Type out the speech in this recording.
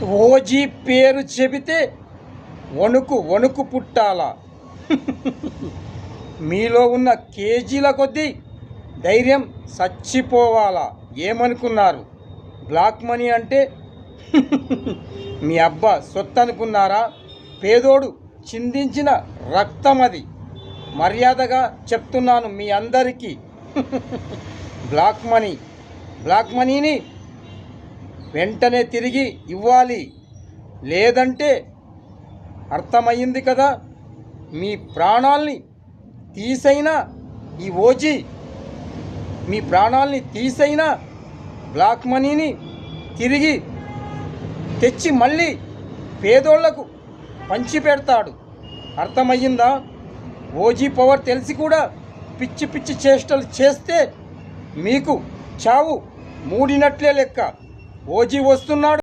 OG పేరు చెబితే వణుకు వణుకు పుట్టాలా? మీలో ఉన్న కేజీల కొద్దీ ధైర్యం చచ్చిపోవాలా? ఏమనుకున్నారు? బ్లాక్ మనీ అంటే మీ అబ్బా సొత్తు అనుకున్నారా? పేదోడు చిందించిన రక్తం అది. మర్యాదగా చెప్తున్నాను మీ అందరికీ. బ్లాక్ మనీని వెంటనే తిరిగి ఇవ్వాలి. లేదంటే అర్థమయ్యింది కదా, మీ ప్రాణాల్ని తీసైనా ఈ ఓజీ మీ ప్రాణాల్ని తీసైనా బ్లాక్ మనీని తిరిగి తెచ్చి మళ్ళీ పేదోళ్లకు పంచి పెడతాడు. అర్థమయ్యిందా? ఓజీ పవర్ తెలిసి కూడా పిచ్చి పిచ్చి చేష్టలు చేస్తే మీకు చావు మూడినట్లే లెక్క. ఓజీ వస్తున్నాడు.